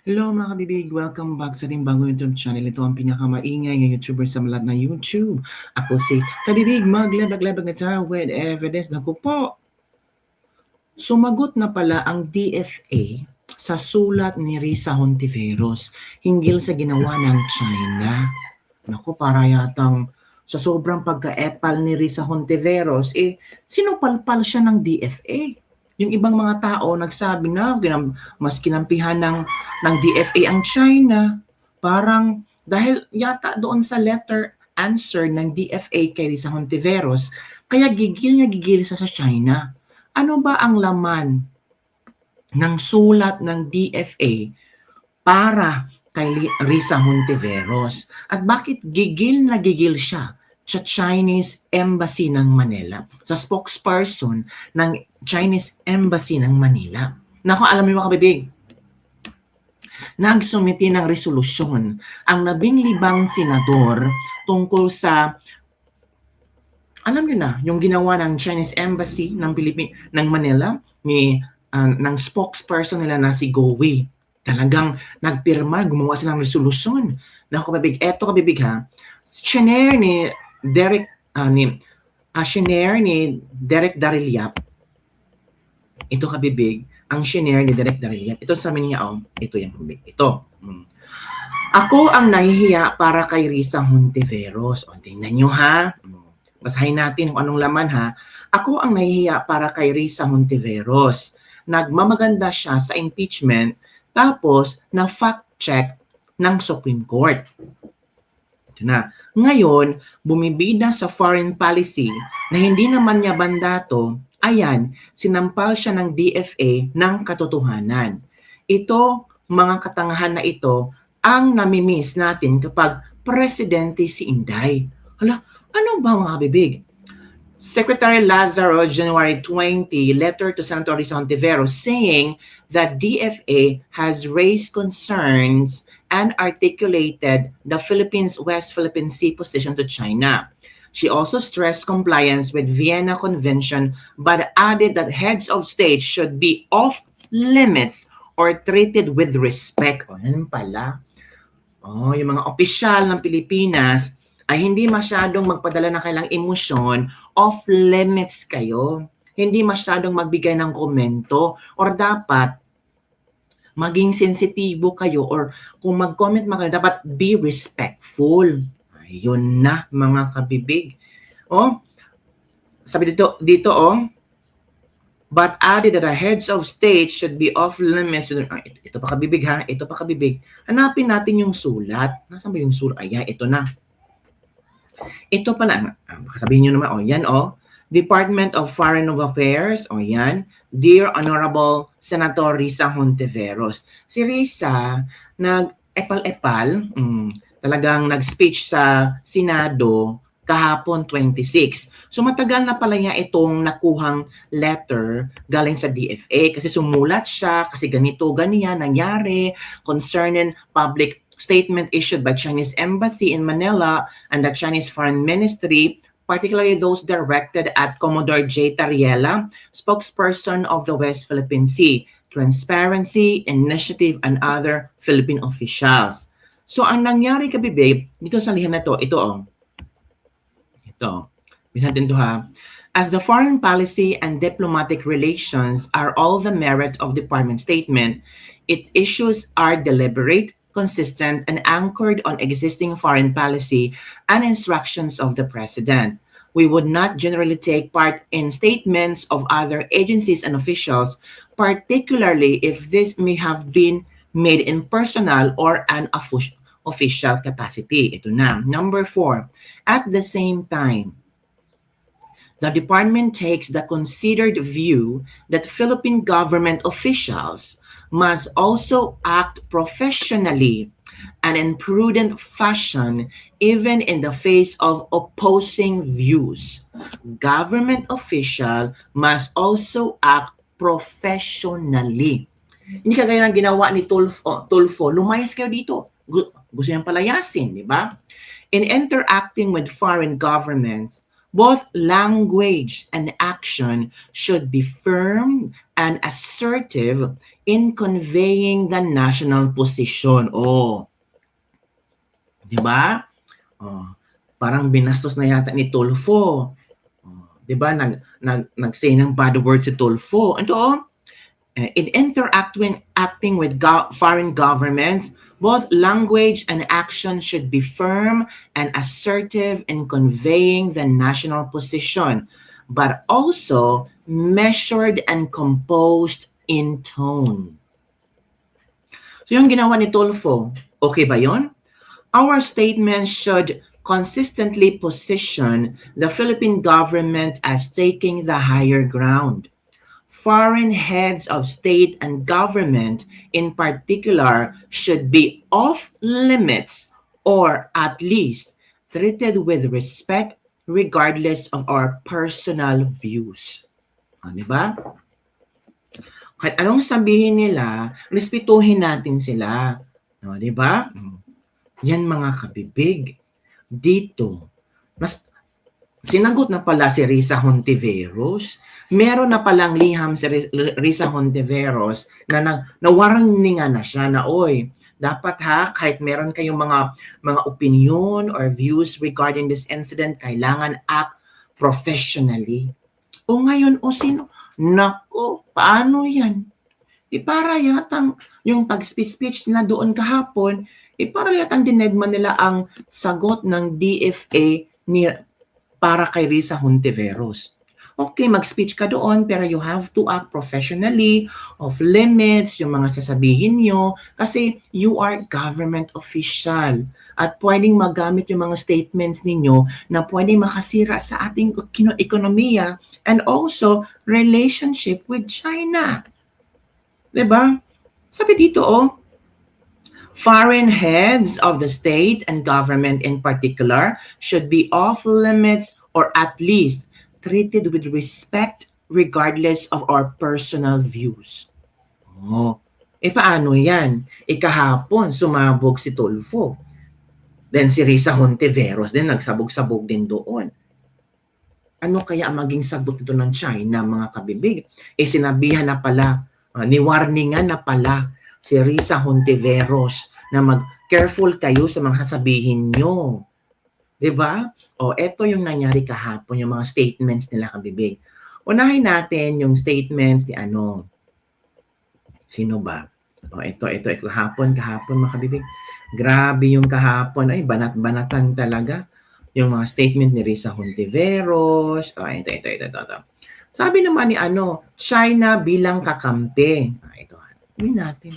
Hello mga kabibig! Welcome back sa ating bagong YouTube channel. Ito ang pinakamaingay ng YouTuber sa lahat ng YouTube. Ako si Kabibig, maglabag-labag na tayo with evidence. Naku po! Sumagot na pala ang DFA sa sulat ni Risa Hontiveros hinggil sa ginawa ng China. Naku, para yatang sa sobrang pagka-epal ni Risa Hontiveros, sinupalpal siya ng DFA. Yung ibang mga tao nagsabi na mas kinampihan ng DFA ang China. Parang dahil yata doon sa letter answer ng DFA kay Risa Hontiveros, kaya gigil sa China. Ano ba ang laman ng sulat ng DFA para kay Risa Hontiveros? At bakit gigil na gigil siya sa Chinese Embassy ng Manila, sa spokesperson ng Chinese Embassy ng Manila? Naku, alam niyo mga kabibig, nagsumiti ng resolusyon ang 15 senador tungkol sa, alam niyo na, yung ginawa ng Chinese Embassy ng ng Manila ng spokesperson nila na si Go Wei. Talagang nagpirma, gumawa sila ng resolusyon. Naku kabibig, eto kabibig ha, shinare ni Derek Dariliap. Ito kabibig, ang shinare ni Derek Dariliap. Ito sa amin niya, ito yan kabibig. Ito. Ako ang nahihiya para kay Risa Hontiveros. Tingnan nyo ha. Basahin natin kung anong laman ha. Ako ang nahihiya para kay Risa Hontiveros. Nagmamaganda siya sa impeachment tapos na fact check ng Supreme Court. Ito na. Ngayon, bumibida sa foreign policy na hindi naman niya bandato, ayan, sinampal siya ng DFA ng katotohanan. Ito, mga katangahan na ito, ang namimiss natin kapag presidente si Inday. Hala, ano ba mga kabibig? Secretary Lazaro, January 20, letter to Senator Risa Hontiveros saying that DFA has raised concerns and articulated the Philippines West Philippine Sea position to China. She also stressed compliance with Vienna Convention but added that heads of state should be off limits or treated with respect. Yan pala. Yung mga opisyal ng Pilipinas ay hindi masyadong magpadala ng kailang emosyon, off limits kayo. Hindi masyadong magbigay ng komento or dapat maging sensitibo kayo or kung mag-comment kayo, dapat be respectful. Ayun na mga kabibig. Sabi dito but added that the heads of state should be off limits. Ito pa kabibig ha, ito pa kabibig. Hanapin natin yung sulat. Nasaan ba yung sulat? Ayan, ito na. Ito pala, sabihin nyo naman, yan Department of Foreign Affairs, yan. Dear Honorable Senator Risa Hontiveros. Si Risa, nag-epal-epal, talagang nag-speech sa Senado kahapon 26. So matagal na pala niya itong nakuhang letter galing sa DFA kasi sumulat siya, kasi ganyan nangyari concerning public statement issued by Chinese Embassy in Manila and the Chinese Foreign Ministry, particularly those directed at Commodore J. Tariela, spokesperson of the West Philippine Sea, Transparency Initiative, and other Philippine officials. So ang nangyari kabibig, dito sa liham na ito. Binhatin to ha. As the foreign policy and diplomatic relations are all the merit of department statement, its issues are deliberate, consistent, and anchored on existing foreign policy and instructions of the President. We would not generally take part in statements of other agencies and officials, particularly if this may have been made in personal or an official capacity. Ito na. Number 4, at the same time, the department takes the considered view that Philippine government officials must also act professionally and in prudent fashion even in the face of opposing views. Government official must also act professionally. Hindi kagaya ng ginawa ni Tulfo, lumayas kayo dito. Gusto niyang palayasin, di ba? In interacting with foreign governments, both language and action should be firm and assertive in conveying the national position. Oh, di ba? Oh, parang binastos na yata ni Tulfo. Oh, di ba? Nag-say ng bad words si Tulfo. Ito, in acting with foreign governments, both language and action should be firm and assertive in conveying the national position, but also measured and composed in tone. So yung ginawa ni Tulfo, okay ba yon? Our statement should consistently position the Philippine government as taking the higher ground. Foreign heads of state and government in particular should be off limits or at least treated with respect regardless of our personal views. Di ba? Kahit anong sabihin nila, respetuhin natin sila. Di ba? Yan mga kabibig. Dito, sinagot na pala si Risa Hontiveros. Meron na palang liham si Risa Hontiveros na warningan na siya na, oy, dapat ha, kahit meron kayong mga opinion or views regarding this incident, kailangan act professionally. O ngayon, sino? Nako, paano yan? Para yatang yung pag-speech na doon kahapon, para yatang dinedma nila ang sagot ng DFA para kay Risa Hontiveros. Okay, mag-speech ka doon, pero you have to act professionally, off limits, yung mga sasabihin nyo, kasi you are government official. At pwedeng magamit yung mga statements ninyo na pwedeng makasira sa ating ekonomiya and also relationship with China. Diba? Sabi dito, foreign heads of the state and government in particular should be off limits or at least treated with respect regardless of our personal views. Paano yan? Kahapon, sumabog si Tulfo. Then si Risa Hontiveros din, nagsabog-sabog din doon. Ano kaya ang maging sagot ito ng China, mga kabibig? Sinabihan na pala, niwarningan na pala si Risa Hontiveros na mag-careful kayo sa mga sasabihin nyo. Diba? Eto yung nangyari kahapon, yung mga statements nila kabibig. Unahin natin yung statements ni sino ba? Ito kahapon mga kabibig. Grabe yung kahapon. Ay, banat-banatan talaga. Yung mga statement ni Risa Hontiveros. Ito. Sabi naman ni China bilang kakampi. Ito. Hindi natin.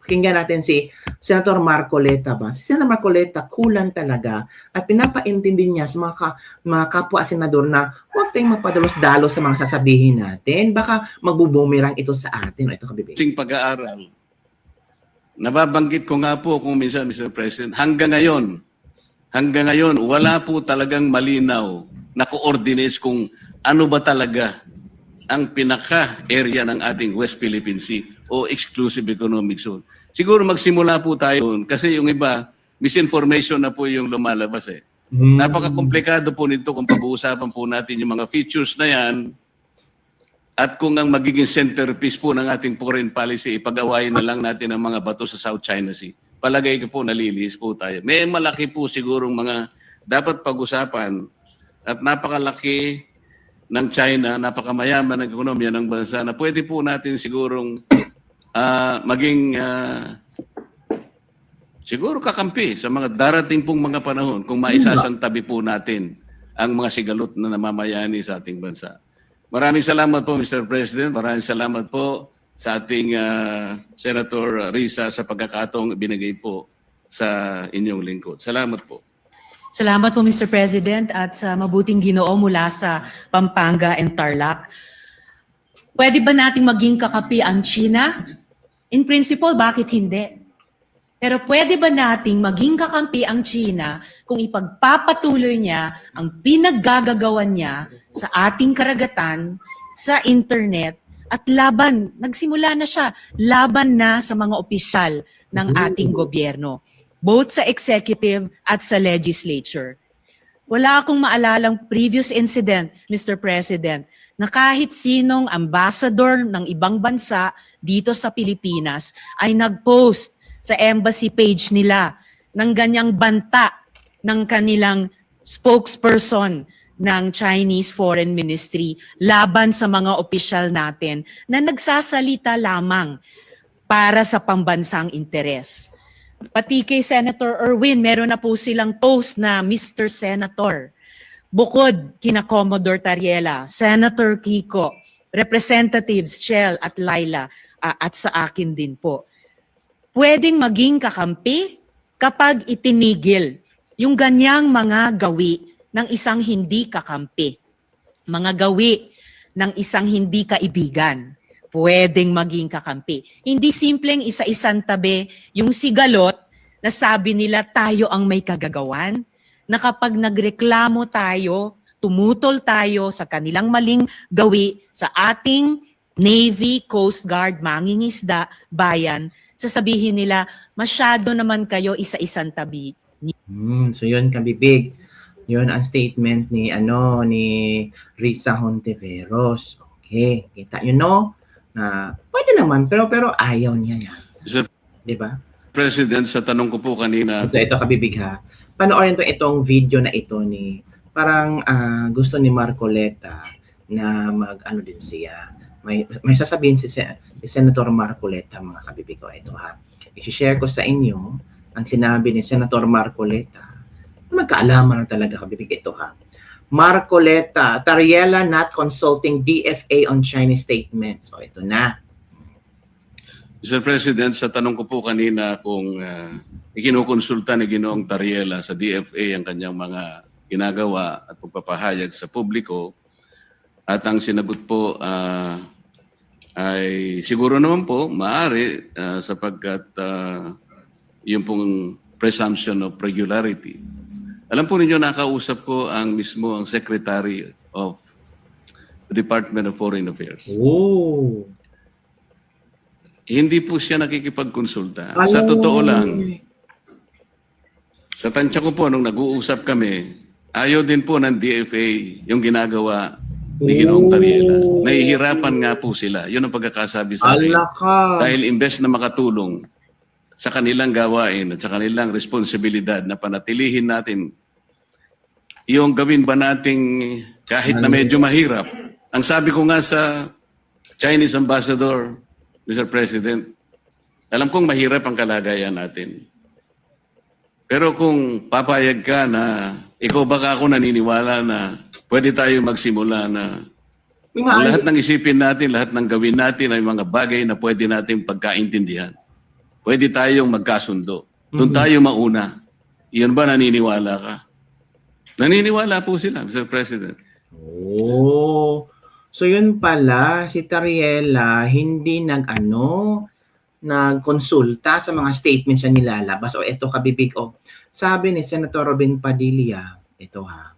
Pakinggan natin si Senator Marcoleta ba? Si Senator Marcoleta, kulang talaga at pinapaintindi niya sa mga kapwa-senador na huwag tayong magpadalos-dalos sa mga sasabihin natin. Baka magbubumerang ito sa atin. Ito kabibig. Pag-aaral. Nababanggit ko nga po kung minsan, Mr. President, hanggang ngayon, wala po talagang malinaw na coordinates kung ano ba talaga ang pinaka-area ng ating West Philippine Sea o Exclusive Economic Zone. Siguro magsimula po tayo kasi yung iba, misinformation na po yung lumalabas eh. Napaka-komplikado po nito kung pag-uusapan po natin yung mga features na yan at kung ang magiging centerpiece po ng ating foreign policy, ipag-awayin na lang natin ang mga bato sa South China Sea. Palagay ko po nalilis po tayo. May malaki po sigurong mga dapat pag-usapan at napakalaki ng China, napakamayaman ng ekonomiya ng bansa na pwede po natin sigurong maging siguro kakampi sa mga darating pong mga panahon kung maisasantabi po natin ang mga sigalot na namamayani sa ating bansa. Maraming salamat po, Mr. President. Maraming salamat po sa ating Senator Risa sa pagkakataong binigay po sa inyong lingkod. Salamat po. Salamat po, Mr. President, at sa mabuting Ginoo mula sa Pampanga and Tarlac. Pwede ba nating maging kakapi ang China? In principle, bakit hindi? Pero pwede ba nating maging kakampi ang China kung ipagpapatuloy niya ang pinaggagawan niya sa ating karagatan, sa internet, at nagsimula na siya, laban na sa mga opisyal ng ating gobyerno, both sa executive at sa legislature. Wala akong maalalang previous incident, Mr. President, na kahit sinong ambassador ng ibang bansa dito sa Pilipinas ay nag-post sa embassy page nila ng ganyang banta ng kanilang spokesperson ng Chinese Foreign Ministry laban sa mga opisyal natin na nagsasalita lamang para sa pambansang interes. Pati kay Senator Erwin, meron na po silang post na Mr. Senator. Bukod kina Commodore Tariela, Senator Kiko, Representatives Chel at Laila, at sa akin din po. Pwedeng maging kakampi kapag itinigil yung ganyang mga gawi ng isang hindi kakampi. Mga gawi ng isang hindi kaibigan. Pwedeng maging kakampi. Hindi simpleng isa-isang tabi yung sigalot na sabi nila tayo ang may kagagawan, na kapag nagreklamo tayo, tumutol tayo sa kanilang maling gawi sa ating Navy, Coast Guard, mangingisda, bayan, sasabihin nila, masyado naman kayo isa-isang tabi. So yun, kabibig. Yun ang statement ni Risa Hontiveros. Okay, kita yun, no? Na pwede naman, pero ayaw niya yan. Mr. Di ba? President, sa tanong ko po kanina, Ito kabibig ha. Panoorin itong video na ito ni parang gusto ni Marcoleta na mag-ano din siya. May sasabihin si Senator Marcoleta, mga kabibig ko. Ito ha. I-share ko sa inyo ang sinabi ni Senator Marcoleta. Magkaalaman na talaga, kabibig. Ito ha. Marcoleta, Tariela not consulting DFA on Chinese statements. So ito na. Mr. President, sa tanong ko po kanina kung ikinukonsulta ni Ginoong Tariela sa DFA ang kanyang mga ginagawa at pagpapahayag sa publiko, at ang sinagot po ay siguro naman po, maaari sapagkat yung pong presumption of regularity. Alam po ninyo, nakausap ko mismo ang Secretary of the Department of Foreign Affairs. Oh. Hindi po siya nakikipagkonsulta. Sa totoo lang, sa tansya ko po, nung nag-uusap kami, ayaw din po ng DFA yung ginagawa ni Ginoong Tariela. Nahihirapan nga po sila. Yun ang pagkakasabi sa akin. Dahil imbes na makatulong sa kanilang gawain at sa kanilang responsibilidad na panatilihin natin yung gawin ba nating kahit na medyo mahirap. Ang sabi ko nga sa Chinese Ambassador, Mr. President, alam kong mahirap ang kalagayan natin. Pero kung papayag ka na ikaw baka ako naniniwala na pwede tayo magsimula na lahat ng isipin natin, lahat ng gawin natin ay mga bagay na pwede natin pagkaintindihan. Pwede tayong magkasundo. Doon tayo mauna. Iyan ba naniniwala ka? Naniniwala po sila, Mr. President. Oh. So yun pala, si Tariela hindi nagkonsulta sa mga statements na nilalabas. O ito kabibig, sabi ni Senator Robin Padilla, ito ha,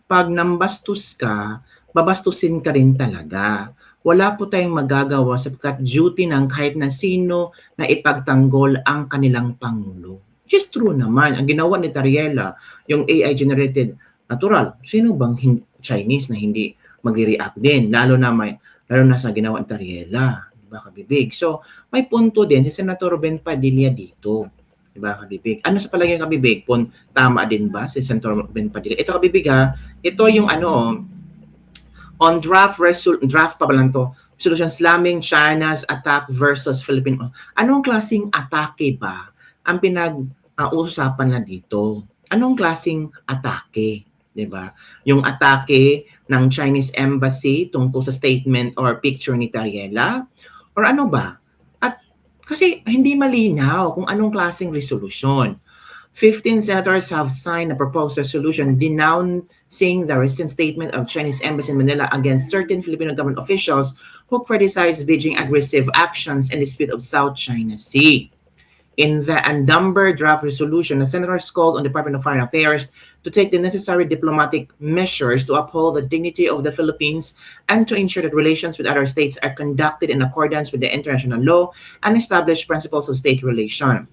pag nambastos ka, babastusin ka rin talaga. Wala po tayong magagawa sapagkat duty ng kahit na sino na ipagtanggol ang kanilang Pangulo. Which is true naman. Ang ginawa ni Tariela, yung AI-generated natural, sino bang Chinese na hindi mag-react din? Lalo na sa ginawa ni Tariela. Diba, kabibig? So, may punto din si Senator Robin Padilla dito. Diba, kabibig? Ano sa palagay ng kabibig? Tama din ba si Senator Robin Padilla? Ito, kabibig ha, ito yung on draft pa ba lang to? Resolution slamming China's attack versus Philippines. Anong klaseng atake ba ang pinag-uusapan na dito? Anong klaseng atake? Diba? Yung atake ng Chinese Embassy tungkol sa statement or picture ni Tariela? Or ano ba? At kasi hindi malinaw kung anong klaseng resolution. 15 senators have signed a proposed resolution denouncing the recent statement of Chinese Embassy in Manila against certain Filipino government officials who criticized Beijing aggressive actions in the dispute of South China Sea. In the unnumbered draft resolution, the senators called on the Department of Foreign Affairs to take the necessary diplomatic measures to uphold the dignity of the Philippines and to ensure that relations with other states are conducted in accordance with the international law and established principles of state relation.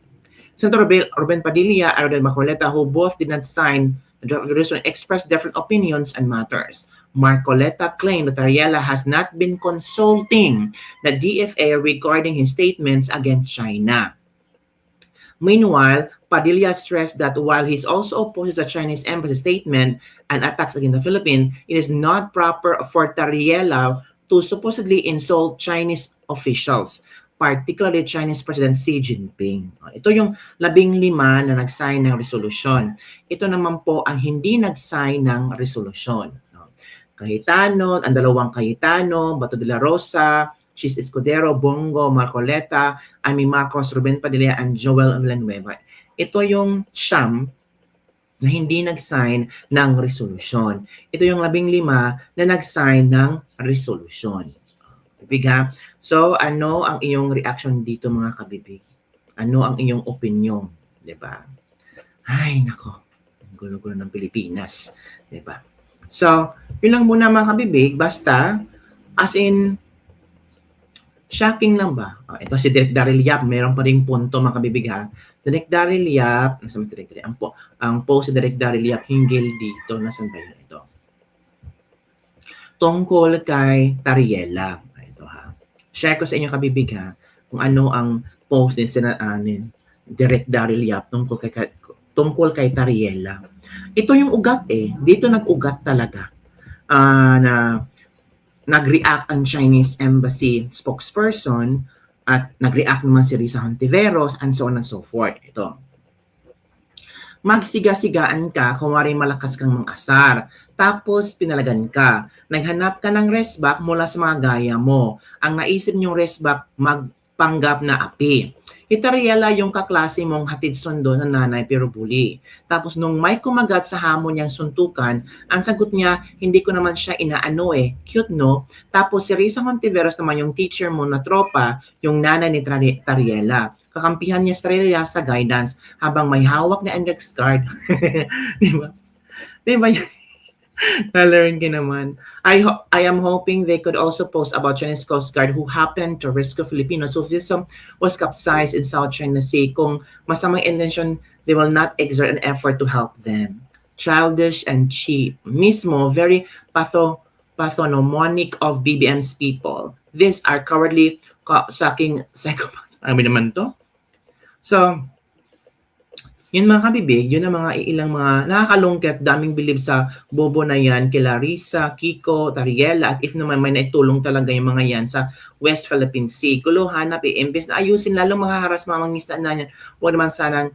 Senator Robin Padilla and Rodel Marcoleta, who both did not sign expressed different opinions and matters. Marcoleta claimed that Ariela has not been consulting the DFA regarding his statements against China. Meanwhile, Padilla stressed that while he also opposes the Chinese embassy statement and attacks against the Philippines, it is not proper for Tariela to supposedly insult Chinese officials, particularly Chinese President Xi Jinping. Ito yung 15 na nag-sign ng resolusyon. Ito naman po ang hindi nag-sign ng resolusyon. Cayetano, ang dalawang Cayetano, Bato de la Rosa, Chis Escudero, Bongo, Marcoleta, Amy Marcos, Ruben Padilla, and Joel Villanueva. Ito yung siyam na hindi nag-sign ng resolusyon. Ito yung 15 na nag-sign ng resolusyon. Bibig ha? So, ano ang iyong reaction dito mga kabibig? Ano ang iyong opinion? Diba? Ay, nako. Ang gulo-gulo ng Pilipinas. Diba? So, yun lang muna mga kabibig. Basta, as in, shocking lang ba? Ito si Direk Daryl Yap, meron pa ring punto mga kabibig ha. Direk Daryl Yap, ang post si Direk Daryl Yap hinggil dito, nasan ba yun ito? Tungkol kay Tariela. Ito ha. Share ko sa inyo kabibig ha, kung ano ang post ni Direk Daryl Yap tungkol kay Tariela. Ito yung ugat dito nag-ugat talaga na nag-react ang Chinese Embassy spokesperson at nag-react naman si Risa Hontiveros and so on and so forth. Ito. Magsiga-sigaan ka kung wari malakas kang mang-asar. Tapos pinalagan ka. Naghanap ka ng resback mula sa mga gaya mo. Ang naisip niyong resback magpanggap na api. Itariela yung kaklase mong hatid sundo ng nanay pero buli. Tapos nung may kumagat sa hamon niyang suntukan, ang sagot niya, hindi ko naman siya inaano Cute no? Tapos si Risa Hontiveros naman yung teacher mo na tropa, yung nanay ni Tariela. Kakampihan niya si Tariela sa guidance habang may hawak na index card. Diba? Diba yun? Na-learn ka naman. I am hoping they could also post about Chinese Coast Guard who happened to rescue Filipinos. So if this was capsized in South China Sea, kung masamang intention, they will not exert an effort to help them. Childish and cheap. Mismo, very pathognomonic of BBM's people. These are cowardly, sucking psychopaths. Ano naman to? So, yun mga kabibig, yun ang mga ilang mga nakakalungkot, daming believe sa bobo na yan, kila Risa, Kiko, Tariela, at if naman may naitulong talaga yung mga yan sa West Philippine Sea. Kuluhan na, imbes na ayusin, lalo mga haras mamangista na yan, huwag naman sanang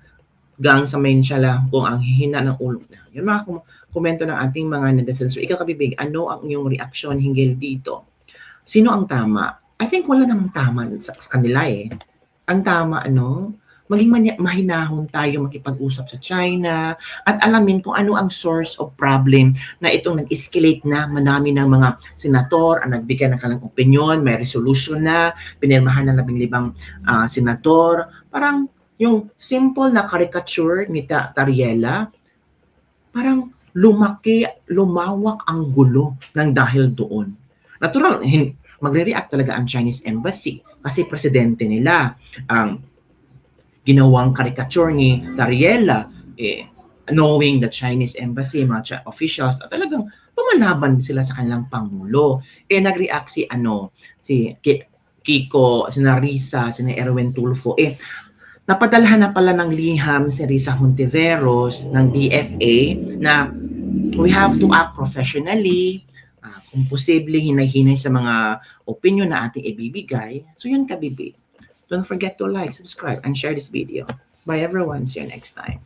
gang sa main siya lang kung ang hihina ng ulo na. Yun mga komento ng ating mga netizens. So, ikaw kabibig, ano ang iyong reaksyon hinggil dito? Sino ang tama? I think wala namang tama sa kanila Ang tama, maging mahinahon tayo makipag-usap sa China at alamin kung ano ang source of problem na itong nag-escalate na manami ng mga senator ang nagbigay ng kanilang opinion, may resolution na, pinirmahan ng 15 senator. Parang yung simple na caricature ni Tariela, parang lumawak ang gulo ng dahil doon. Natural, magre-react talaga ang Chinese Embassy kasi presidente nila ang ginawang caricature ni Tariela, knowing the Chinese Embassy, mga officials, at talagang pumalaban sila sa kanilang Pangulo. Nag-react si Kiko, si Risa, si Erwin Tulfo. Napadalhan na pala ng liham si Risa Hontiveros ng DFA na we have to act professionally, kung posible hinay-hinay sa mga opinion na ating ibibigay. So yun kabibig. Don't forget to like, subscribe, and share this video. Bye everyone. See you next time.